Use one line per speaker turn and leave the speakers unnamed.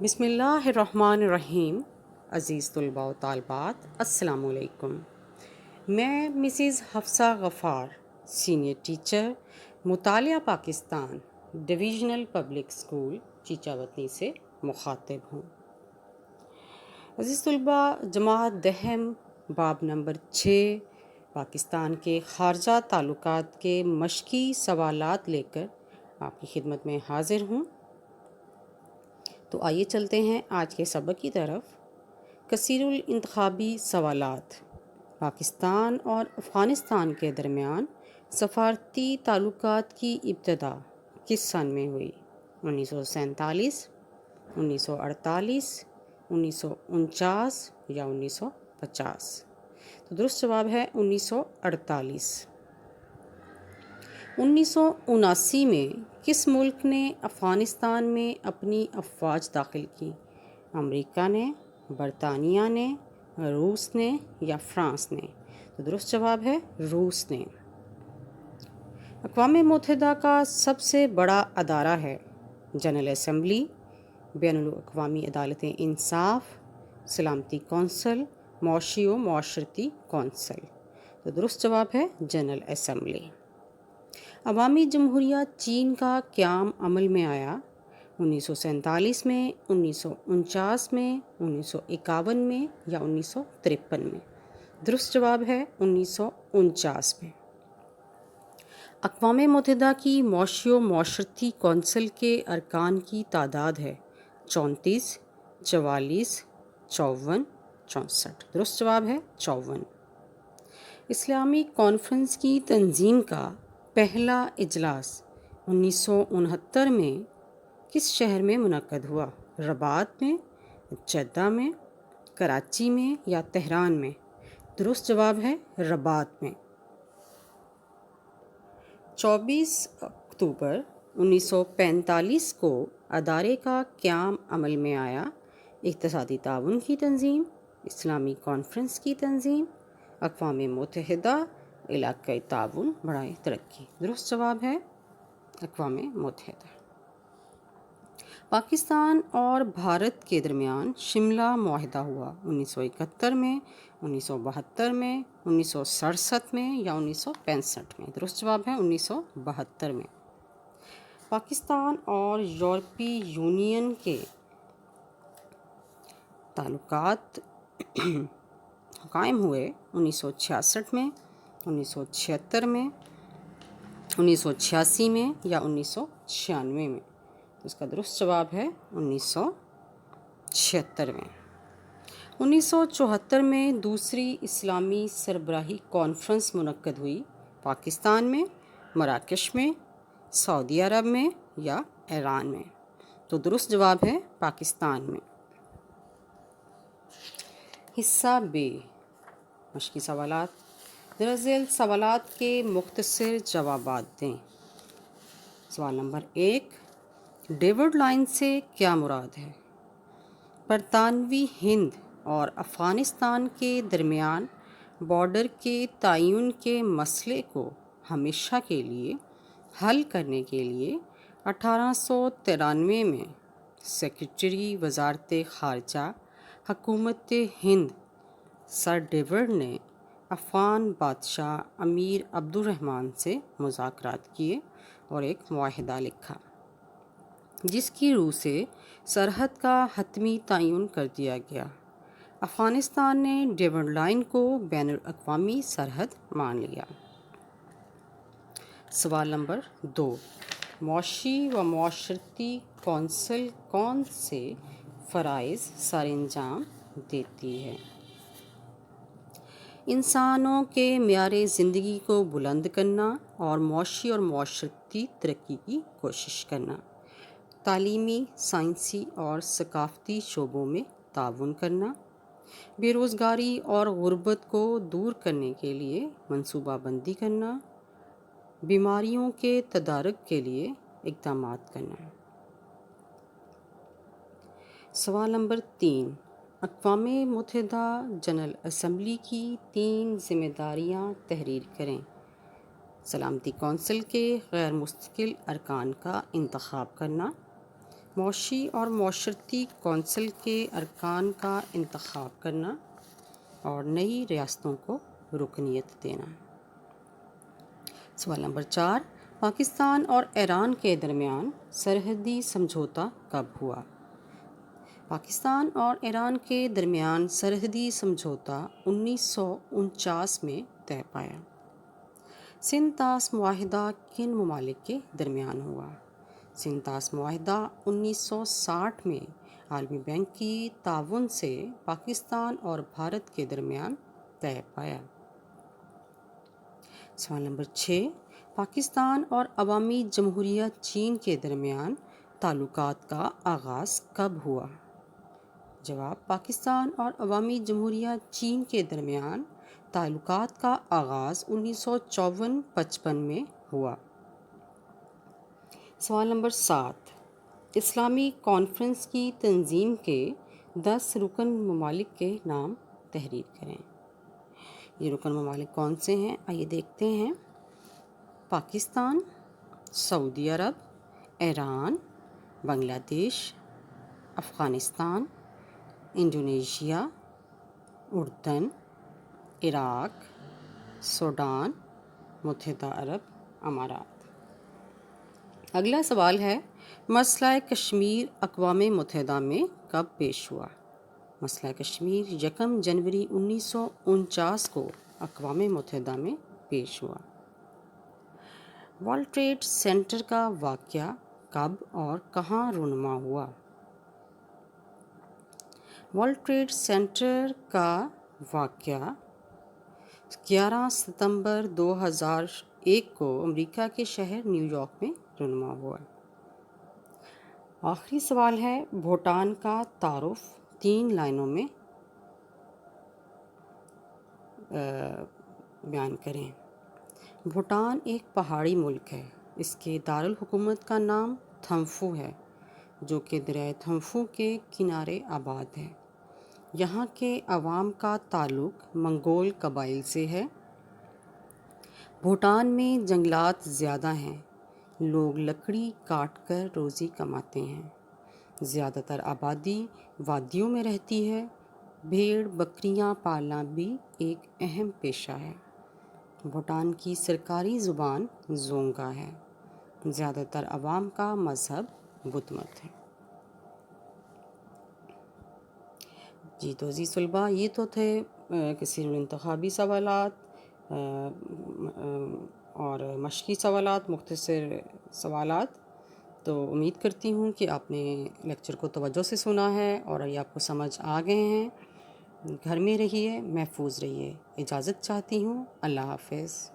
بسم اللہ الرحمن الرحیم۔ عزیز طلباء و طالبات، السلام علیکم۔ میں مسز حفصہ غفار، سینئر ٹیچر، مطالعہ پاکستان، ڈویژنل پبلک اسکول چیچا وطنی سے مخاطب ہوں۔ عزیز طلباء، جماعت دہم باب نمبر 6 پاکستان کے خارجہ تعلقات کے مشقی سوالات لے کر آپ کی خدمت میں حاضر ہوں۔ تو آئیے چلتے ہیں آج کے سبق کی طرف۔ کثیر الانتخابی سوالات۔ پاکستان اور افغانستان کے درمیان سفارتی تعلقات کی ابتدا کس سن میں ہوئی؟ 1947، 1948، 1949 یا 1950؟ تو درست جواب ہے 1948۔ 1979 میں کس ملک نے افغانستان میں اپنی افواج داخل کی؟ امریکہ نے، برطانیہ نے، روس نے یا فرانس نے؟ تو درست جواب ہے روس نے۔ اقوام متحدہ کا سب سے بڑا ادارہ ہے؟ جنرل اسمبلی، بین الاقوامی عدالت انصاف، سلامتی کونسل، معاشی و معاشرتی کونسل؟ تو درست جواب ہے جنرل اسمبلی۔ عوامی جمہوریہ چین کا قیام عمل میں آیا؟ 1947 میں، 1949 میں، 1951 میں یا 1953 میں؟ درست جواب ہے 1949 میں۔ اقوام متحدہ کی معاشی و معاشرتی کونسل کے ارکان کی تعداد ہے 34، 44، 54، 64؟ درست جواب ہے 54۔ اسلامی کانفرنس کی تنظیم کا پہلا اجلاس 1969 میں کس شہر میں منعقد ہوا؟ رباط میں، جدہ میں، کراچی میں یا تہران میں؟ درست جواب ہے رباط میں۔ 24 اکتوبر 1945 کو ادارے کا قیام عمل میں آیا؟ اقتصادی تعاون کی تنظیم، اسلامی کانفرنس کی تنظیم، اقوام متحدہ علاقائی تعاون برائے ترقی؟ درست جواب ہے اقوام متحدہ۔ پاکستان اور بھارت کے درمیان شملہ معاہدہ ہوا 1971 میں، 1972 میں، 1967 میں یا 1965 میں؟ درست جواب ہے 1972 میں۔ پاکستان اور یورپی یونین کے تعلقات قائم ہوئے 1966 میں، 1976 میں، 1986 میں یا 1996 میں؟ اس کا درست جواب ہے 1976 میں۔ 1974 میں دوسری اسلامی سربراہی کانفرنس منعقد ہوئی؟ پاکستان میں، مراکش میں، سعودی عرب میں یا ایران میں؟ تو درست جواب ہے پاکستان میں۔ حصہ بے، مشقی سوالات۔ درج ذیل سوالات کے مختصر جوابات دیں۔ سوال نمبر 1، ڈیوڈ لائن سے کیا مراد ہے؟ برطانوی ہند اور افغانستان کے درمیان بارڈر کے تعین کے مسئلے کو ہمیشہ کے لیے حل کرنے کے لیے 1893 میں سیکریٹری وزارت خارجہ حکومت ہند سر ڈیوڈ نے افغان بادشاہ امیر عبدالرحمن سے مذاکرات کیے اور ایک معاہدہ لکھا جس کی روح سے سرحد کا حتمی تعین کر دیا گیا۔ افغانستان نے ڈیوڈ لائن کو بین الاقوامی سرحد مان لیا۔ سوال نمبر 2، معاشی و معاشرتی کونسل کون سے فرائض سر انجام دیتی ہے؟ انسانوں کے معیار زندگی کو بلند کرنا اور معاشی اور معاشرتی ترقی کی کوشش کرنا، تعلیمی، سائنسی اور ثقافتی شعبوں میں تعاون کرنا، بے روزگاری اور غربت کو دور کرنے کے لیے منصوبہ بندی کرنا، بیماریوں کے تدارک کے لیے اقدامات کرنا۔ سوال نمبر 3، اقوام متحدہ جنرل اسمبلی کی 3 ذمہ داریاں تحریر کریں۔ سلامتی کونسل کے غیر مستقل ارکان کا انتخاب کرنا، معاشی اور معاشرتی کونسل کے ارکان کا انتخاب کرنا اور نئی ریاستوں کو رکنیت دینا۔ سوال نمبر 4، پاکستان اور ایران کے درمیان سرحدی سمجھوتہ کب ہوا؟ پاکستان اور ایران کے درمیان سرحدی سمجھوتہ 1949 میں طے پایا۔ سندھ طاس معاہدہ کن ممالک کے درمیان ہوا؟ سندھ طاس معاہدہ 1960 میں عالمی بینک کی تعاون سے پاکستان اور بھارت کے درمیان طے پایا۔ سوال نمبر 6، پاکستان اور عوامی جمہوریہ چین کے درمیان تعلقات کا آغاز کب ہوا؟ جواب، پاکستان اور عوامی جمہوریہ چین کے درمیان تعلقات کا آغاز 1954-55 میں ہوا۔ سوال نمبر 7، اسلامی کانفرنس کی تنظیم کے 10 رکن ممالک کے نام تحریر کریں۔ یہ رکن ممالک کون سے ہیں؟ آئیے دیکھتے ہیں۔ پاکستان، سعودی عرب، ایران، بنگلہ دیش، افغانستان، انڈونیشیا، اردن، عراق، سوڈان، متحدہ عرب امارات۔ اگلا سوال ہے، مسئلہ کشمیر اقوام متحدہ میں کب پیش ہوا؟ مسئلہ کشمیر 1 جنوری 1949 کو اقوام متحدہ میں پیش ہوا۔ ورلڈ ٹریڈ سینٹر کا واقعہ کب اور کہاں رونما ہوا؟ ورلڈ ٹریڈ سینٹر کا واقعہ 11 ستمبر 2001 کو امریکہ کے شہر نیو یارک میں رونما ہوا۔ آخری سوال ہے، بھوٹان کا تعارف 3 لائنوں میں بیان کریں۔ بھوٹان ایک پہاڑی ملک ہے۔ اس کے دارالحکومت کا نام تھمفو ہے، جو کہ دریائے تھمفو کے کنارے آباد ہے۔ یہاں کے عوام کا تعلق منگول قبائل سے ہے۔ بھوٹان میں جنگلات زیادہ ہیں۔ لوگ لکڑی کاٹ کر روزی کماتے ہیں۔ زیادہ تر آبادی وادیوں میں رہتی ہے۔ بھیڑ بکریاں پالنا بھی ایک اہم پیشہ ہے۔ بھوٹان کی سرکاری زبان زونگا ہے۔ زیادہ تر عوام کا مذہب بدھ مت ہے۔ جی تو عزیز طلباء، یہ تو تھے کثیر الانتخابی سوالات اور مشقی سوالات، مختصر سوالات۔ تو امید کرتی ہوں کہ آپ نے لیکچر کو توجہ سے سنا ہے اور یہ آپ کو سمجھ آ گئے ہیں۔ گھر میں رہیے، محفوظ رہیے۔ اجازت چاہتی ہوں۔ اللہ حافظ۔